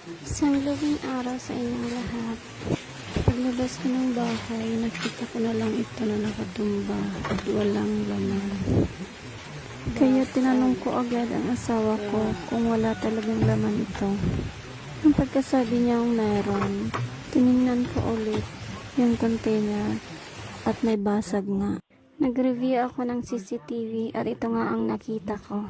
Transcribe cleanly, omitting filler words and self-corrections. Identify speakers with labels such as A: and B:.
A: Isang labing araw sa inyong lahat. Paglabas ko ng bahay, nakita ko na lang ito na nakatumba at walang laman. Kaya tinanong ko agad ang asawa ko kung wala talagang laman ito. Ang pagkasabi niyang meron, tiningnan ko ulit yung container at may basag nga. Nag-review ako ng CCTV at ito nga ang nakita ko.